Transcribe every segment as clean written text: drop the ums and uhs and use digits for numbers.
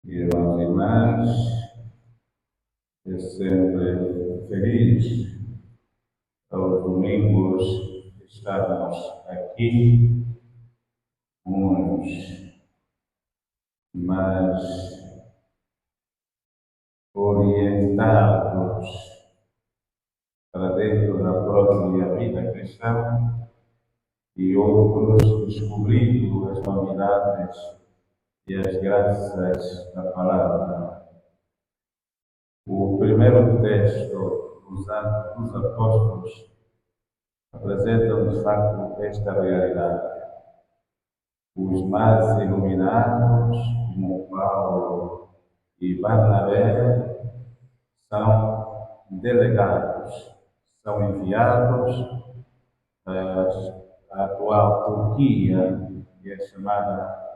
Irmãos e irmãs, eu sempre feliz aos domingos estarmos aqui, uns mais orientados para dentro da própria vida cristã e outros descobrindo as novidades e as graças da palavra. O primeiro texto dos Atos dos Apóstolos apresenta, de facto, esta realidade. Os mais iluminados, como Paulo e Barnabé, são delegados, são enviados à atual Turquia, que é chamada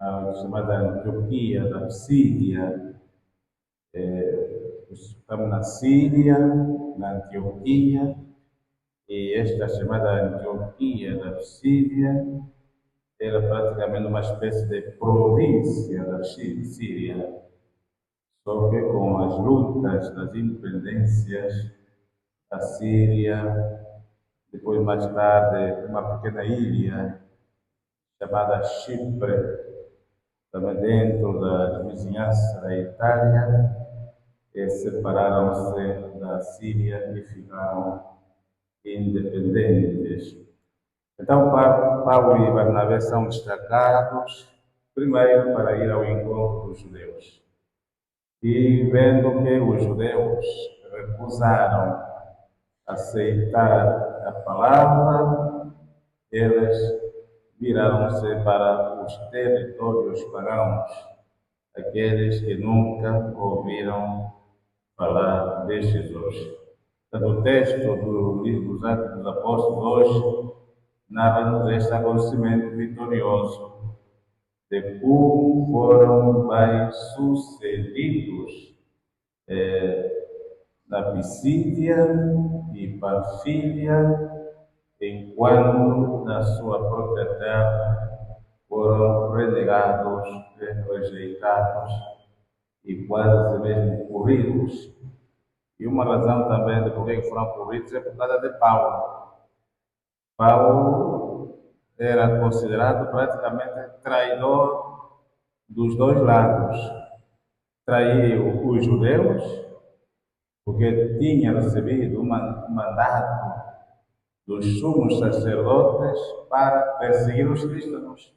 Antioquia da Psídia. Estamos na Síria, na Antioquia, e esta chamada Antioquia da Psídia era praticamente uma espécie de província da Síria, só que com as lutas das independências da Síria, depois mais tarde uma pequena ilha chamada Chipre, também dentro da vizinhança da Itália, separaram-se da Síria e ficaram independentes. Então, Paulo e Barnabé são destacados, primeiro, para ir ao encontro dos judeus. E vendo que os judeus recusaram aceitar a palavra, eles viraram-se para os territórios pagãos, aqueles que nunca ouviram falar de Jesus. O texto do livro dos Atos dos Apóstolos hoje narra-nos este acontecimento vitorioso de como foram bem-sucedidos na Pisídia e Panfília, enquanto na sua própria terra foram renegados, rejeitados e quase mesmo corridos. E uma razão também de por que foram corridos é por causa de Paulo. Paulo era considerado praticamente traidor dos dois lados. Traiu os judeus, porque tinha recebido um mandato dos sumos sacerdotes para perseguir os cristãos.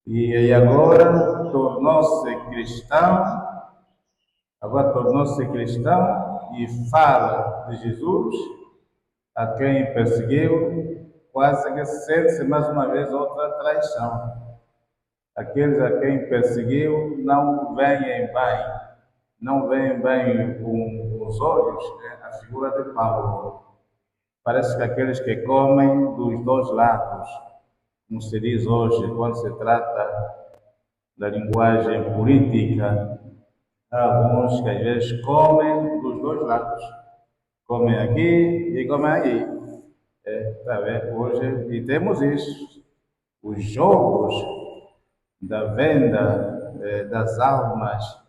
E agora tornou-se cristão e fala de Jesus a quem perseguiu, quase que sente-se mais uma vez outra traição. Aqueles a quem perseguiu não veem bem com os olhos, né, a figura de Paulo. Parece que aqueles que comem dos dois lados, como se diz hoje, quando se trata da linguagem política, há alguns que às vezes comem dos dois lados. Comem aqui e comem aí. Tá vendo? Hoje e temos isso. Os jogos da venda das almas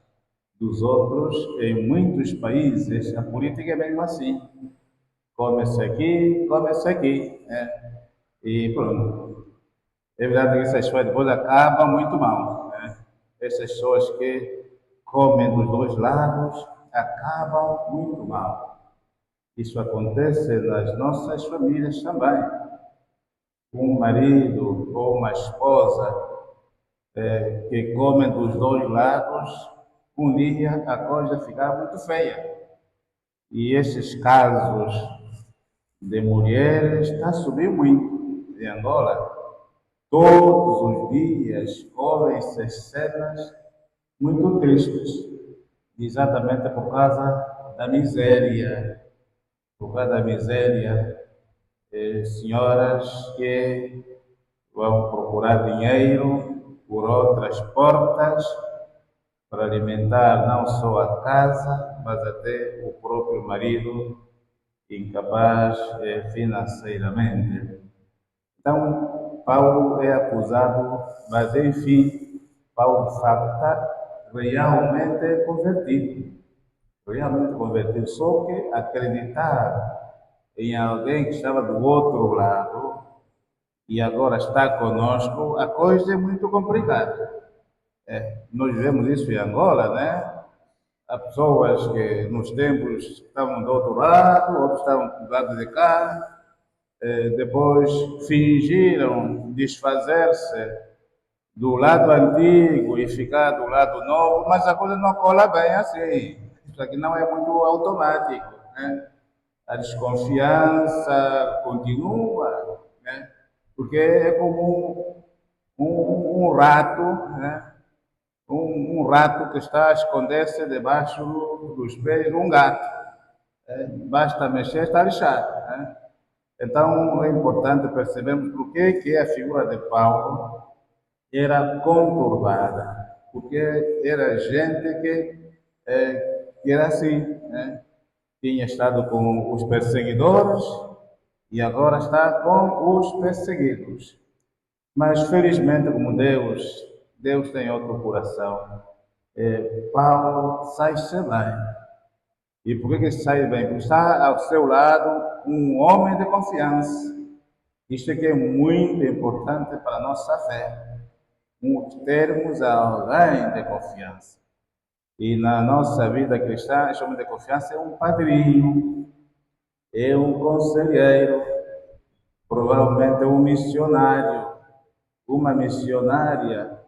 dos outros, em muitos países, a política é mesmo assim. Come-se aqui. E pronto. É verdade que essas pessoas depois acabam muito mal. Né? Essas pessoas que comem dos dois lados acabam muito mal. Isso acontece nas nossas famílias também. Um marido ou uma esposa que comem dos dois lados, um dia a coisa fica muito feia. E esses casos de mulheres está subindo muito em Angola. Todos os dias ouvem-se cenas muito tristes, exatamente por causa da miséria. Por causa da miséria, senhoras que vão procurar dinheiro por outras portas para alimentar não só a casa, mas até o próprio marido, incapaz financeiramente. Então, Paulo é acusado, mas enfim, Paulo de facto está realmente convertido. Realmente convertido. Só que acreditar em alguém que estava do outro lado e agora está conosco, a coisa é muito complicada. Nós vemos isso em Angola, né? Há pessoas que nos tempos estavam do outro lado, outros estavam do lado de cá, depois fingiram desfazer-se do lado antigo e ficar do lado novo, mas a coisa não cola bem assim. Isso aqui não é muito automático, né? A desconfiança continua, né? Porque é como um rato, né? Um rato que está a esconder-se debaixo dos pés de um gato. Basta mexer, está lixado, né? Então é importante percebermos por que a figura de Paulo era conturbada, porque era gente que era assim, né? Tinha estado com os perseguidores e agora está com os perseguidos. Mas felizmente, como Deus tem outro coração. Paulo sai-se bem. E por que sai bem? Porque está ao seu lado um homem de confiança. Isto é que é muito importante para a nossa fé. Termos alguém de confiança. E na nossa vida cristã, esse homem de confiança é um padrinho, é um conselheiro, provavelmente é um missionário, uma missionária,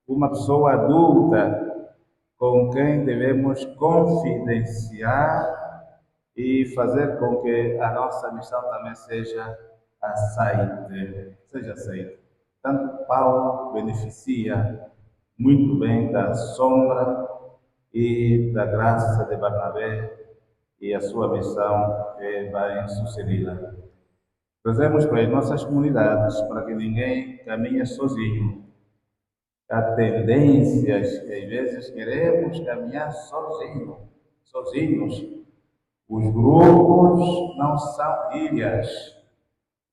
uma pessoa adulta com quem devemos confidenciar e fazer com que a nossa missão também seja aceita. Seja aceita. Tanto Paulo beneficia muito bem da sombra e da graça de Barnabé e a sua missão é bem sucedida. Trazemos para as nossas comunidades para que ninguém caminhe sozinho. Há tendências que às vezes queremos caminhar sozinhos. Os grupos não são ilhas.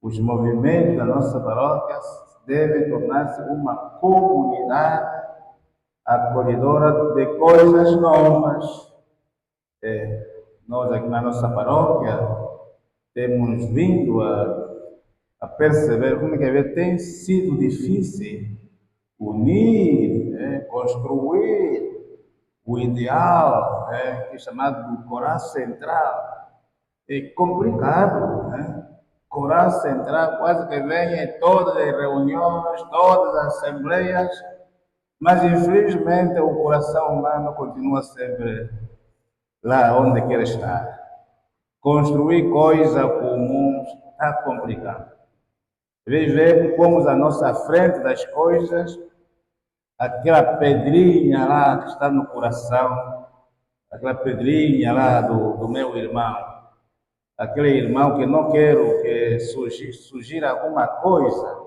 Os movimentos da nossa paróquia devem tornar-se uma comunidade acolhedora de coisas novas. Nós aqui na nossa paróquia temos vindo a perceber como que tem sido difícil unir, construir o ideal, que é chamado do coral central. É complicado, né? Coral central quase que vem em todas as reuniões, todas as assembleias, mas infelizmente o coração humano continua sempre lá onde quer estar. Construir coisa comum está complicado. Viver pomos à nossa frente das coisas aquela pedrinha lá que está no coração, aquela pedrinha lá do meu irmão, aquele irmão que não quero que surgir alguma coisa,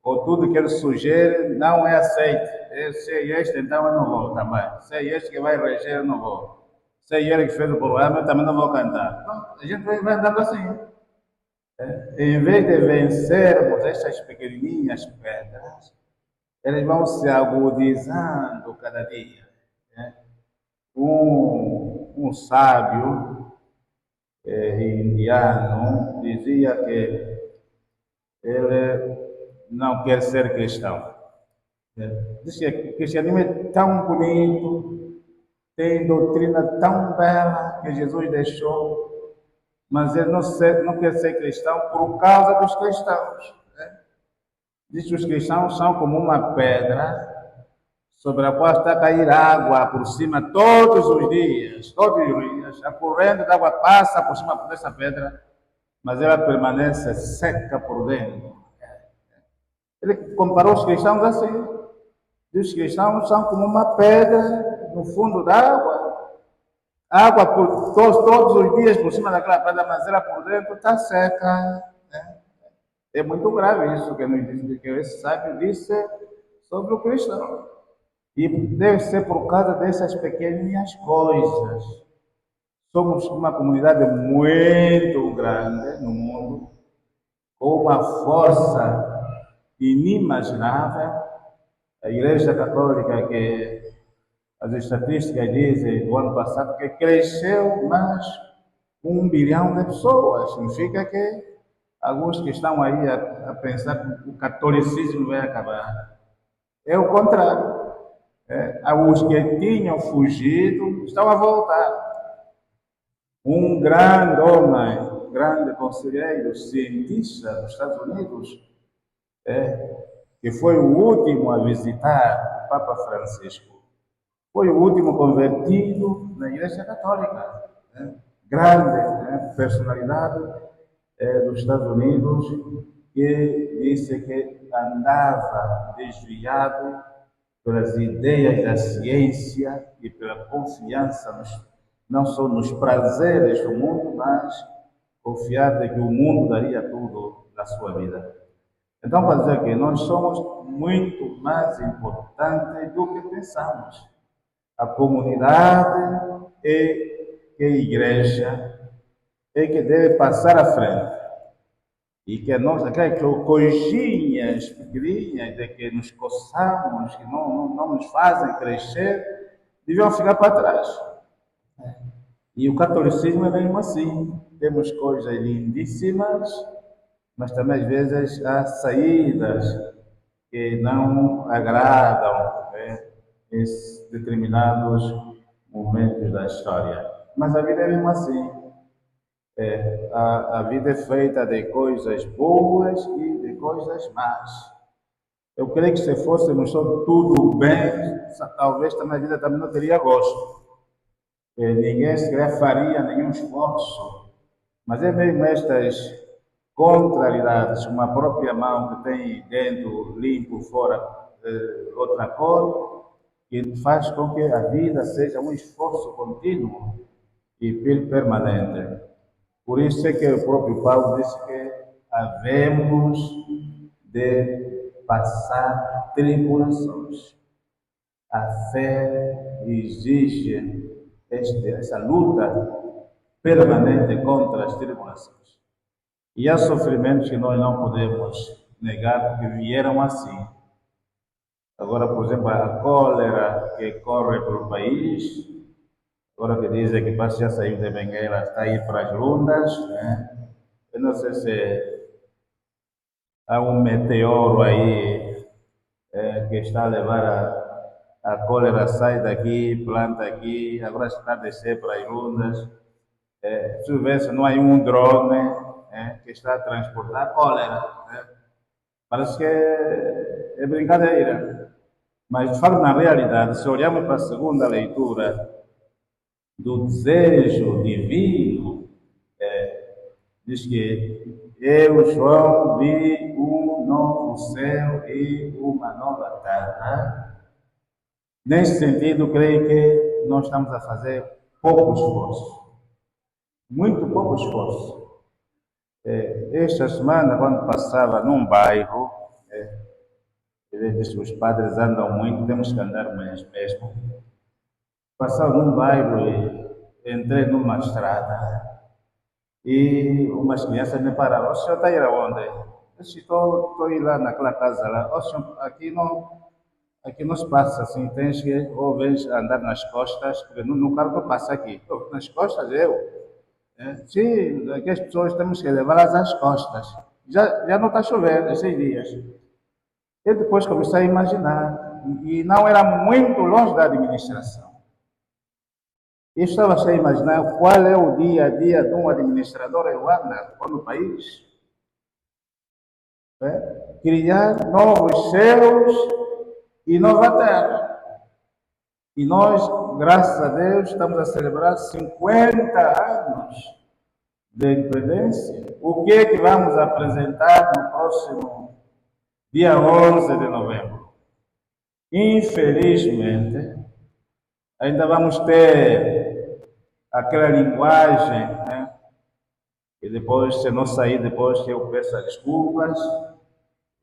ou tudo que ele sugere não é aceito. Se é este, então eu não vou também. Se é este que vai reger, eu não vou. Se é ele que fez o programa, eu também não vou cantar. Então, a gente vai andando assim. Em vez de vencermos estas pequenininhas pedras, eles vão se agudizando cada dia. Né? Um sábio indiano dizia que ele não quer ser cristão. Diz que o cristianismo é tão bonito, tem doutrina tão bela que Jesus deixou, mas ele não quer ser cristão por causa dos cristãos. Né? Diz que os cristãos são como uma pedra sobre a qual está a cair água por cima todos os dias, a corrente de água passa por cima dessa pedra, mas ela permanece seca por dentro. Ele comparou os cristãos assim. Os cristãos são como uma pedra no fundo da água por todos os dias por cima daquela pedra, mas ela por dentro está seca. Né? É muito grave isso que nos diz, que esse sábio disse sobre o cristão. E deve ser por causa dessas pequenas coisas. Somos uma comunidade muito grande no mundo, com uma força inimaginável, A Igreja Católica, que as estatísticas dizem do ano passado que cresceu mais 1 bilhão de pessoas. Significa que alguns que estão aí a pensar que o catolicismo vai acabar. É o contrário. Os que tinham fugido estão a voltar. Um grande homem, grande conselheiro, cientista dos Estados Unidos, que foi o último a visitar o Papa Francisco, foi o último convertido na Igreja Católica. Grande personalidade dos Estados Unidos, que disse que andava desviado pelas ideias da ciência e pela confiança não só nos prazeres do mundo, mas confiar de que o mundo daria tudo na sua vida. Então, para dizer que nós somos muito mais importantes do que pensamos. A comunidade que a igreja é que deve passar à frente. E que nós, aquelas coisinhas pequenininhas de que nos coçamos, que não nos fazem crescer, deviam ficar para trás. E o catolicismo é mesmo assim. Temos coisas lindíssimas, mas também às vezes há saídas que não agradam em determinados momentos da história. Mas a vida é mesmo assim. A vida é feita de coisas boas e de coisas más. Eu creio que se fôssemos só tudo bem, talvez também a vida também não teria gosto. Ninguém sequer faria nenhum esforço. Mas é mesmo estas contrariedades, uma própria mão que tem dentro limpo, fora outra cor, que faz com que a vida seja um esforço contínuo e permanente. Por isso é que o próprio Paulo disse que havemos de passar tribulações. A fé exige essa luta permanente contra as tribulações. E há sofrimentos que nós não podemos negar porque vieram assim. Agora, por exemplo, a cólera que corre pelo país, agora que dizem que parece já saiu de Benguela, está aí para as Lundas, né? Eu não sei se há um meteoro aí que está a levar a cólera, sai daqui, planta aqui, agora está a descer para as Lundas. Se vê se não há um drone que está a transportar a cólera. Parece que é brincadeira. Mas, de fato, na realidade, se olharmos para a segunda leitura do desejo divino, diz que eu, João, vi um novo céu e uma nova terra. Nesse sentido, creio que nós estamos a fazer pouco esforço. Muito pouco esforço. Esta semana, quando passava num bairro, os padres andam muito, temos que andar mesmo. Passava num bairro e entrei numa estrada e umas crianças me pararam. O senhor está aí aonde? Eu disse, estou a ir lá naquela casa lá. O senhor, aqui não se passa assim, tens que ou vens andar nas costas, porque no carro não passa aqui. Nas costas eu? Sim, aqui as pessoas temos que levá-las às costas. Já não está chovendo esses dias. Eu depois comecei a imaginar, e não era muito longe da administração. Eu estava a imaginar qual é o dia a dia de um administrador euana no país. Criar novos céus e nova terra. E nós, graças a Deus, estamos a celebrar 50 anos de independência. O que é que vamos apresentar no próximo dia 11 de novembro? Infelizmente, ainda vamos ter aquela linguagem, e depois, se não sair depois que eu peço desculpas,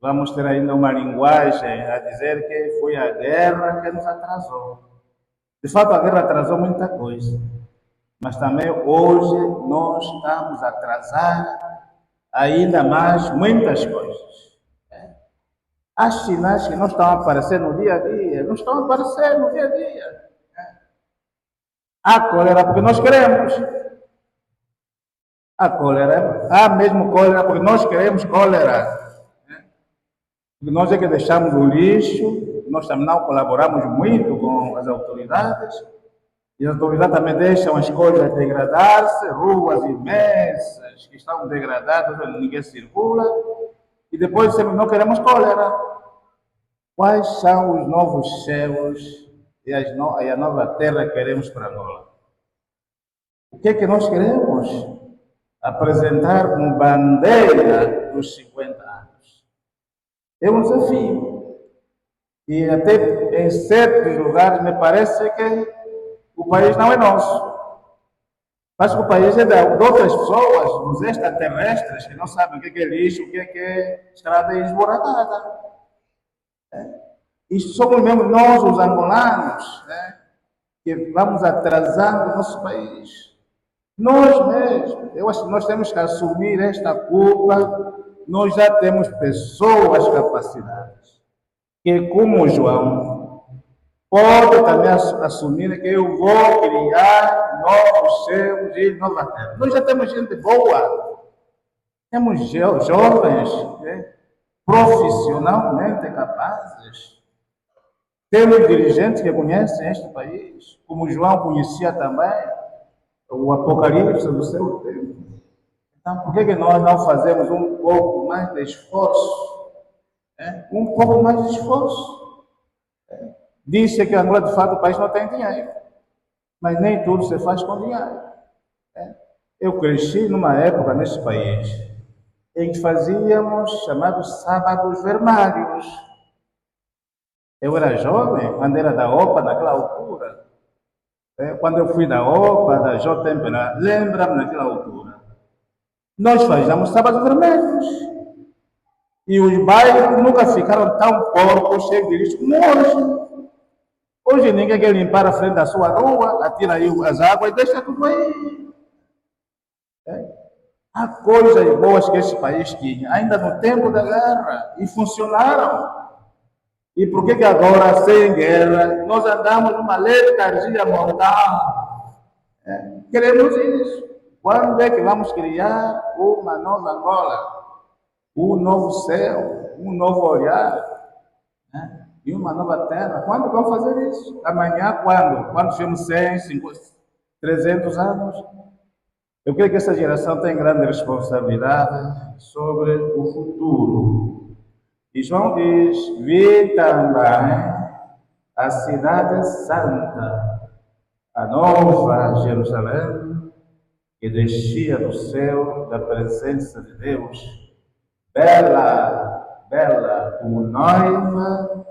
vamos ter ainda uma linguagem a dizer que foi a guerra que nos atrasou. De fato, a guerra atrasou muita coisa, mas também hoje nós estamos a atrasar ainda mais muitas coisas. Há sinais que não estão a aparecer no dia a dia, não estão a aparecer no dia a dia. Há cólera porque nós queremos. Há cólera, há mesmo cólera porque nós queremos cólera. Porque nós é que deixamos o lixo, nós também não colaboramos muito com as autoridades, e as autoridades também deixam as coisas degradar-se, ruas imensas que estão degradadas, ninguém circula, e depois não queremos cólera. Quais são os novos céus e a nova terra que queremos para Angola? O que é que nós queremos? Apresentar como bandeira dos 50 anos. É um desafio. E até em certos lugares me parece que o país não é nosso. Mas que o país é de outras pessoas, os extraterrestres, que não sabem o que é lixo, o que é estrada esburacada. Isto somos mesmo nós, os angolanos, né, que vamos atrasando o nosso país. Nós mesmos, eu acho que nós temos que assumir esta culpa. Nós já temos pessoas capacitadas, que como João, pode também assumir que eu vou criar novos céus e nova terra. Nós já temos gente boa, temos jovens, né, profissionalmente capazes. Temos dirigentes que conhecem este país, como João conhecia também o Apocalipse do seu tempo. Então, por que nós não fazemos um pouco mais de esforço? Um pouco mais de esforço. Disse que Angola, de fato, o país não tem dinheiro, mas nem tudo se faz com dinheiro. Eu cresci numa época neste país em que fazíamos chamados sábados vermelhos. Eu era jovem, quando era da OPA, naquela altura. Quando eu fui da OPA, da JMPA, lembra-me naquela altura. Nós fazíamos sábados vermelhos. E os bairros nunca ficaram tão porcos, cheios de lixo como hoje. Hoje ninguém quer limpar a frente da sua rua, atira aí as águas e deixa tudo aí. Há coisas boas que este país tinha, ainda no tempo da guerra, e funcionaram. E por que agora, sem guerra, nós andamos numa letargia mortal? Queremos isso. Quando é que vamos criar uma nova Angola? Um novo céu, um novo olhar, né? E uma nova terra? Quando vamos fazer isso? Amanhã, quando? Quando tivermos 100, 50, 300 anos? Eu creio que essa geração tem grande responsabilidade sobre o futuro. E João diz: vi também a cidade santa, a nova Jerusalém, que descia do céu da presença de Deus, bela, bela, como noiva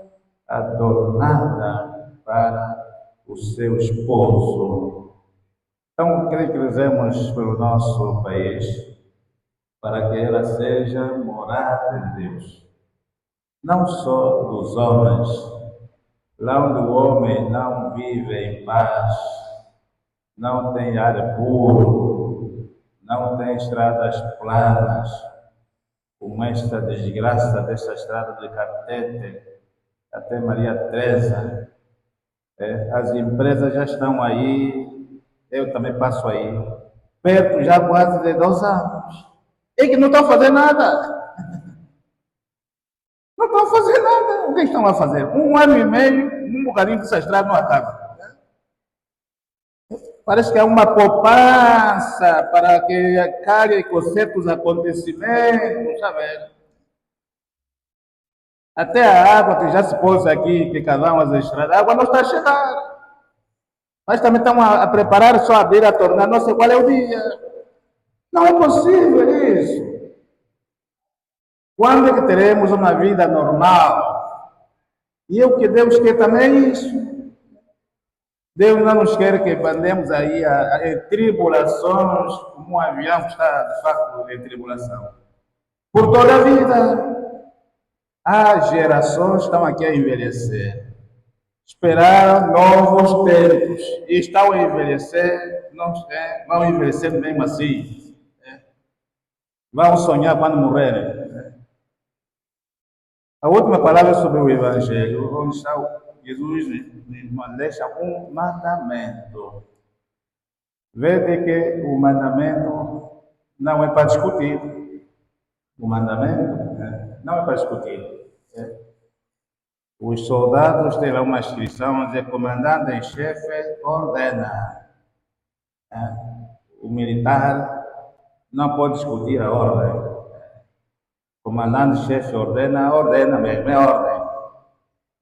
adornada para o seu esposo. Então, creio que rezemos pelo nosso país, para que ela seja morada de Deus, não só dos homens, lá onde o homem não vive em paz, não tem ar puro, não tem estradas planas, como esta desgraça desta estrada de Catete até Maria Teresa. As empresas já estão aí, eu também passo aí, perto já quase de 2 anos. E que não estão fazendo nada. Não estão fazendo nada. O que estão a fazer? 1 ano e meio, um bocadinho dessa estrada não acaba. Parece que há uma poupança para que acabe com certos acontecimentos, sabe? Até a água que já se pôs aqui, que cavamos as estradas, a água não está a chegar. Mas também estamos a preparar só a beira a tornar, não sei qual é o dia. Não é possível isso. Quando é que teremos uma vida normal? E o que Deus quer também é isso. Deus não nos quer que andemos aí em tribulações, como um avião que está, de fato, em tribulação. Por toda a vida. Há gerações que estão aqui a envelhecer. Esperaram novos tempos. E estão a envelhecer, não, vão envelhecer mesmo assim. Vão sonhar quando morrerem. A última palavra sobre o Evangelho, onde está Jesus nos deixa um mandamento. Vede que o mandamento não é para discutir. O mandamento não é para discutir. Os soldados têm lá uma inscrição onde o comandante em chefe ordena. O militar não pode discutir a ordem. O comandante-chefe ordena mesmo, é ordem.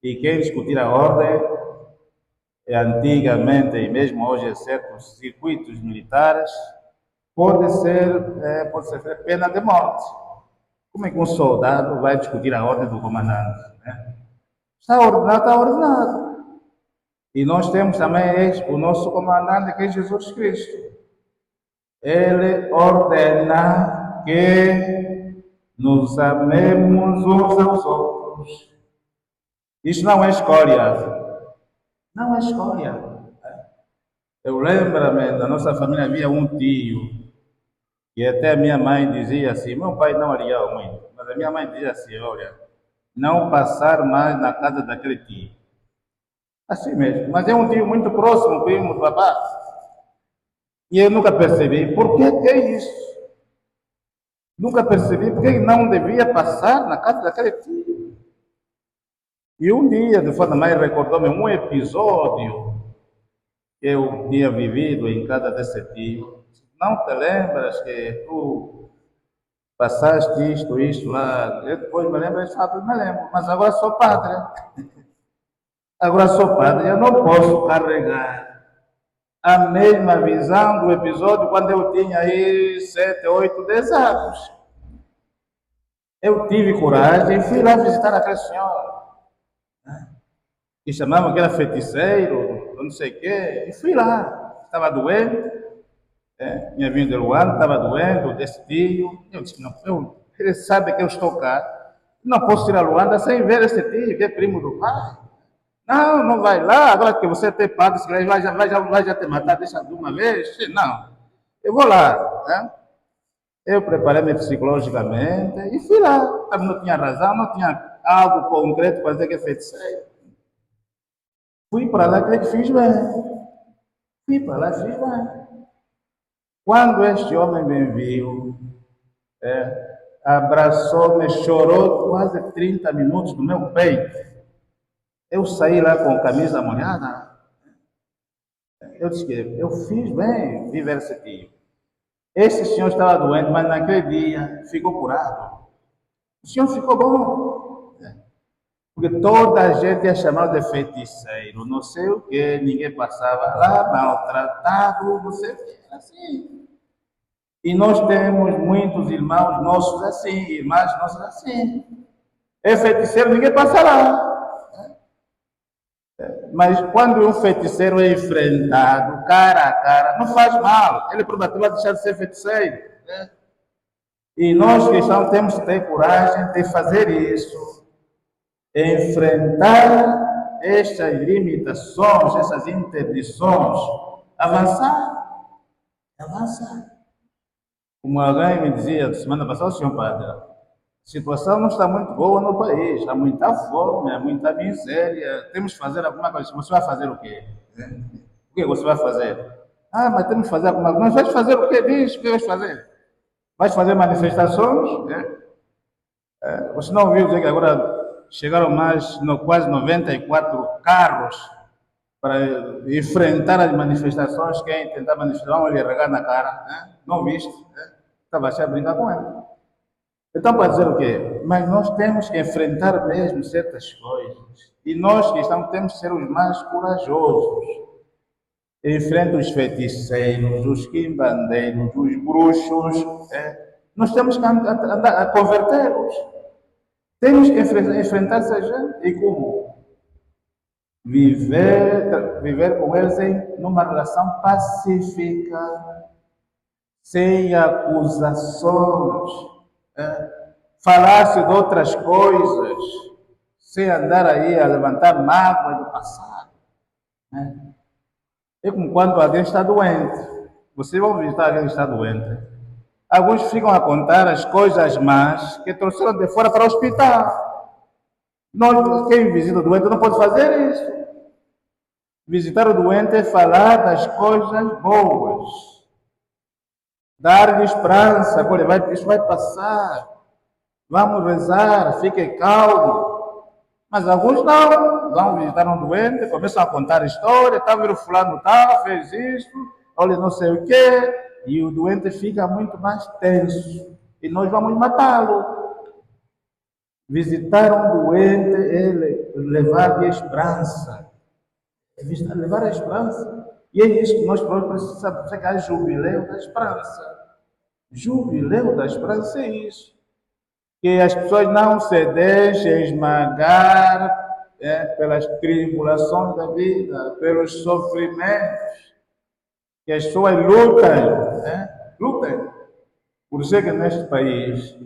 E quem discutir a ordem, antigamente e mesmo hoje em certos circuitos militares, pode ser pena de morte. Como é que um soldado vai discutir a ordem do comandante? Né? Está ordenado, está ordenado. E nós temos também o nosso comandante, que é Jesus Cristo. Ele ordena que nos amemos uns aos outros. Isso não é escolha. Não é escolha. Eu lembro-me, da nossa família havia um tio, que até a minha mãe dizia assim, meu pai não haria muito, mas a minha mãe dizia assim, olha, não passar mais na casa daquele tio. Assim mesmo, mas é um tio muito próximo, primo do papá. E eu nunca percebi, por que é isso? Nunca percebi porque não devia passar na casa daquele tio. E um dia, de forma mais, recordou-me um episódio que eu tinha vivido em casa desse tio. Não te lembras que tu passaste isto lá? Eu depois me lembro, me lembro, mas agora sou padre. Agora sou padre, eu não posso carregar a mesma visão do episódio quando eu tinha aí 7, 8, 10 anos. Eu tive coragem e fui lá visitar aquela senhora, que chamavam que era feiticeiro, não sei o quê, e fui lá. Estava doente, tinha vindo de Luanda, estava doente, desse tio. Eu disse, não, ele sabe que eu estou cá, não posso ir a Luanda sem ver esse tio, que é primo do pai. Não, não vai lá, agora que você tem padre, vai já te matar, deixa de uma vez. Não, eu vou lá. Né? Eu preparei-me psicologicamente e fui lá. Não tinha razão, não tinha algo concreto para dizer que é feiticeiro. Fui para lá, creio que fiz bem. Fui para lá, fiz bem. Quando este homem me viu, abraçou-me, chorou quase 30 minutos no meu peito. Eu saí lá com camisa molhada. Eu disse que eu fiz bem viver esse dia. Esse senhor estava doente, mas naquele dia ficou curado. O senhor ficou bom. Porque toda a gente é chamado de feiticeiro, não sei o que, ninguém passava lá, maltratado, você assim. E nós temos muitos irmãos nossos assim, irmãs nossas assim. É feiticeiro, ninguém passa lá. Mas quando um feiticeiro é enfrentado cara a cara, não faz mal. Ele provavelmente vai deixar de ser feiticeiro. Né? E nós cristãos temos que ter coragem de fazer isso. Enfrentar estas limitações, essas interdições. Avançar. Avançar. Como alguém me dizia semana passada, senhor padre, a situação não está muito boa no país, há muita fome, há muita miséria, temos que fazer alguma coisa. Você vai fazer o quê? O que você vai fazer? Ah, mas temos que fazer alguma coisa. Mas vais fazer o quê? Diz o que vais fazer. Vais fazer manifestações? Você não ouviu dizer que agora chegaram mais, quase 94 carros para enfrentar as manifestações, quem tentar manifestar, vão lhe regar na cara. Não viste? Estava a brincar com ele. Então, para dizer o quê? Mas nós temos que enfrentar mesmo certas coisas. E nós cristãos temos que ser os mais corajosos. Enfrenta os feiticeiros, os quimbandeiros, os bruxos. Nós temos que andar a convertê-los. Temos que enfrentar essa gente. E como? Viver com eles numa relação pacífica, sem acusações. Falar-se de outras coisas, sem andar aí a levantar mágoa do passado. É como quando alguém está doente. Vocês vão visitar alguém que está doente. Alguns ficam a contar as coisas más que trouxeram de fora para o hospital. Nós, quem visita o doente não pode fazer isso. Visitar o doente é falar das coisas boas, dar-lhe esperança. Olha, isso vai passar. Vamos rezar, fique calmo. Mas alguns não, vão visitar um doente, começam a contar história, tá vendo fulano tal, fez isso, olha não sei o quê, e o doente fica muito mais tenso. E nós vamos matá-lo. Visitar um doente é levar-lhe esperança. É levar a esperança. E é isso que nós precisamos chegar, jubileu da esperança. Jubileu da esperança é isso. Que as pessoas não se deixem esmagar pelas tribulações da vida, pelos sofrimentos, que as pessoas lutem. Por isso é que neste país,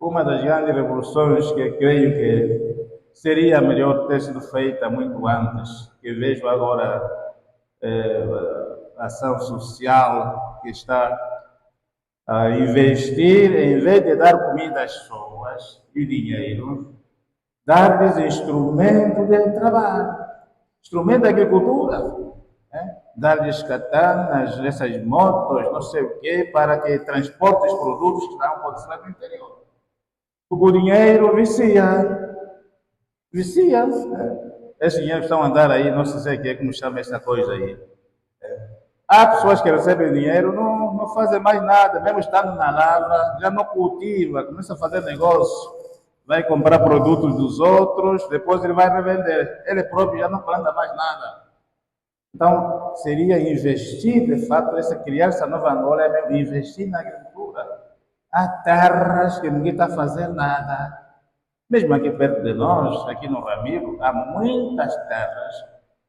uma das grandes revoluções que eu creio que seria melhor ter sido feita muito antes, que vejo agora a ação social que está a investir, em vez de dar comida às pessoas e dinheiro, dar-lhes instrumento de trabalho, instrumento de agricultura, dar-lhes katanas, essas motos, não sei o quê, para que transportem os produtos que estão produzidos no interior. O dinheiro vicia. Esses dinheiros estão a andar aí, não sei se é que é como chama essa coisa aí. Há pessoas que recebem dinheiro, não fazem mais nada, mesmo estando na lavra, já não cultiva, começa a fazer negócio, vai comprar produtos dos outros, depois ele vai revender. Ele próprio já não planta mais nada. Então, seria investir, de fato, criar essa nova Angola, é mesmo investir na agricultura. Há terras que ninguém está fazendo nada. Mesmo aqui perto de nós, aqui no Ramiro, há muitas terras.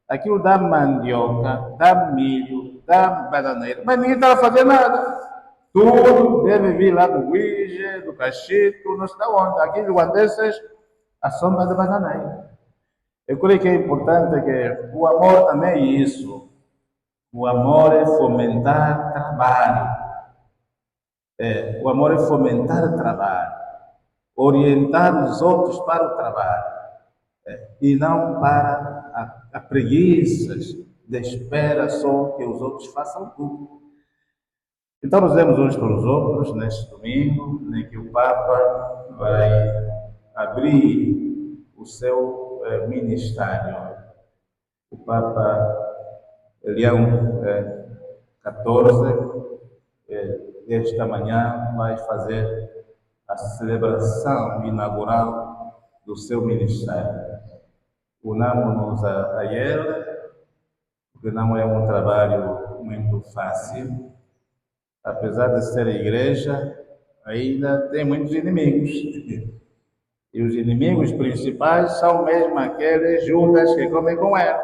Aquilo dá mandioca, dá milho, dá bananeira, mas ninguém está a fazer nada. Tudo deve vir lá do Uíge, do Cachito, não sei de onde. Aqui em Luandenses, a sombra de bananeira. Eu creio que é importante que o amor também é isso. O amor é fomentar trabalho. O amor é fomentar trabalho. Orientar os outros para o trabalho. E não para a preguiças de espera só que os outros façam tudo. Então, nos vemos uns pelos outros neste domingo, em que o Papa vai abrir o seu ministério. O Papa Leão XIV, esta manhã, vai fazer a celebração inaugural do seu ministério. Unamos-nos a ele, porque não é um trabalho muito fácil. Apesar de ser a igreja, ainda tem muitos inimigos. E os inimigos principais são mesmo aqueles Judas que comem com ela.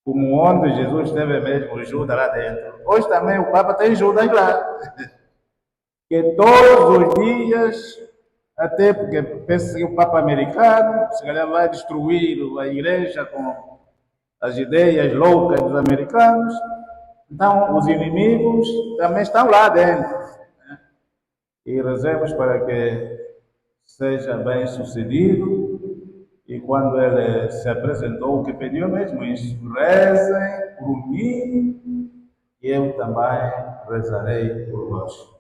Como onde Jesus teve mesmo Judas lá dentro. Hoje também o Papa tem Judas lá. Que todos os dias, até porque pensa que o Papa americano, se calhar vai destruir a igreja com as ideias loucas dos americanos. Então, os inimigos também estão lá dentro. E rezemos para que seja bem sucedido. E quando ele se apresentou, o que pediu mesmo isso: rezem por mim e eu também rezarei por vós.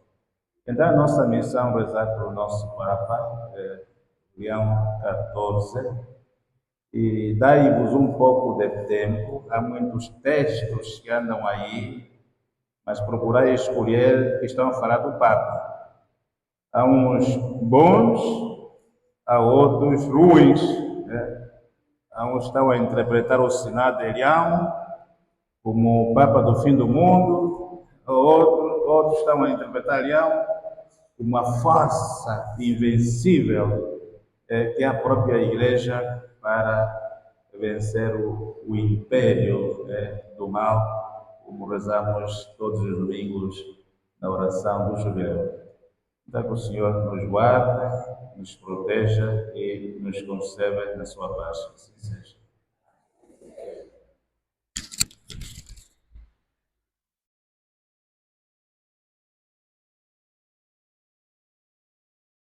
Então, a nossa missão é rezar pelo nosso Papa, Leão XIV, e dai-vos um pouco de tempo. Há muitos textos que andam aí, mas procurai escolher que estão a falar do Papa. Há uns bons, há outros ruins. Há uns que estão a interpretar o Sinal de Leão como o Papa do fim do mundo, outros estão a interpretar Leão como uma força invencível que é a própria Igreja para vencer o império do mal, como rezamos todos os domingos na oração do jubileu. Então, que o Senhor nos guarde, nos proteja e nos conceda na sua paz. Assim seja.